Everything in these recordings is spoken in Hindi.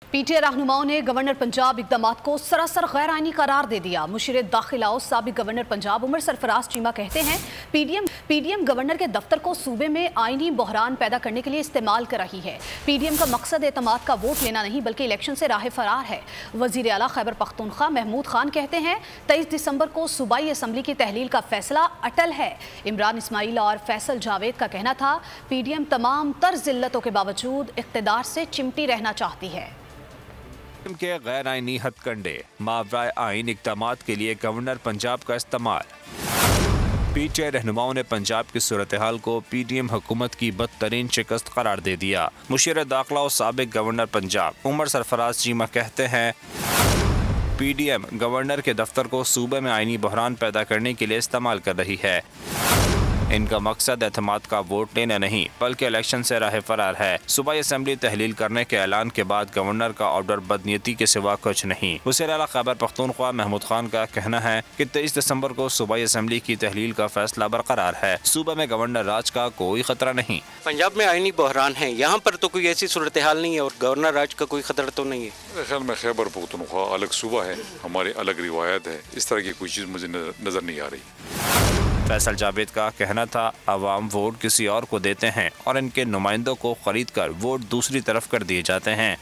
पीटीआई रहनुमाओं ने गवर्नर पंजाब इकदामात को सरासर गैर आईनी करार दे दिया। मुशीर दाखिला और साबिक गवर्नर पंजाब उमर सरफराज चीमा कहते हैं पीडीएम गवर्नर के दफ्तर को सूबे में आईनी बहरान पैदा करने के लिए इस्तेमाल कर रही है। पीडीएम का मकसद एतमाद का वोट लेना नहीं बल्कि इलेक्शन से राह फरार है। वजीर आला खैबर पख्तूनख्वा महमूद खान कहते हैं 23 दिसंबर को सूबाई असम्बली की तहलील का फैसला अटल है। इमरान इस्माइल और फैसल जावेद का कहना था पीडीएम तमाम तर जिल्लतों के बावजूद इक़्तिदार से चिमटी रहना चाहती है। के गैर आईनी हथकंडे मावराए आइन इक़दामात के लिए गवर्नर पंजाब का इस्तेमाल। पीटीआई रहनुमाओं ने पंजाब की सूरत हाल को पीडीएम हुकूमत की बदतरीन शिकस्त करार दे दिया। मुशीर दाखिला और साबिक गवर्नर पंजाब उमर सरफराज चीमा कहते हैं पीडीएम गवर्नर के दफ्तर को सूबे में आईनी बहरान पैदा करने के लिए इस्तेमाल कर रही है। इनका मकसद एतमाद का वोट लेना नहीं बल्कि इलेक्शन से राह फरार है। सूबाई असम्बली तहलील करने के ऐलान के बाद गवर्नर का ऑर्डर बदनीयती के सिवा कुछ नहीं। वज़ीर आला खैबर पख्तूनख्वा महमूद खान का कहना है कि 23 दिसंबर को सूबाई असम्बली की तहलील का फैसला बरकरार है। सूबे में गवर्नर राज का कोई खतरा नहीं। पंजाब में आईनी बहरान है, यहाँ पर तो कोई ऐसी सूरत हाल नहीं है और गवर्नर राज का कोई खतरा तो नहीं है। मेरे ख्याल में खैबर पख्तूनख्वा अलग सूबा है, हमारी अलग रिवायत है, इस तरह की कोई चीज़ मुझे नज़र नहीं आ रही। फैसल जावेद का कहना था अवाम वोट किसी और को देते हैं और इनके नुमाइंदों को खरीद कर वोट दूसरी तरफ कर दिए जाते हैं।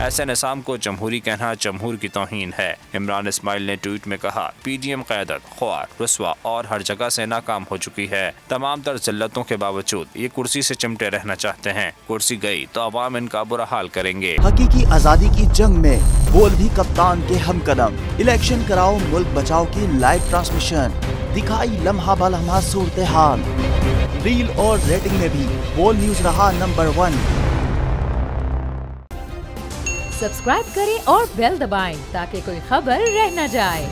ऐसे निज़ाम को जमहूरी कहना जमहूर की तौहीन है। इमरान इस्माइल ने ट्वीट में कहा पीडीएम क़यादत ख्वार रुस्वा और हर जगह से नाकाम हो चुकी है। तमाम तर जिल्लतों के बावजूद ये कुर्सी से चिमटे रहना चाहते हैं। कुर्सी गई तो अवाम इनका बुरा हाल करेंगे। हकीकी आज़ादी की जंग में बोल भी कप्तान के हम कदम। इलेक्शन कराओ मुल्क बचाओ की लाइव ट्रांसमिशन दिखाई लम्हा ब लम्हा सूरत हाल। रील और रेटिंग में भी बोल न्यूज रहा नंबर 1। सब्सक्राइब करें और बेल दबाएं ताकि कोई खबर रह न जाए।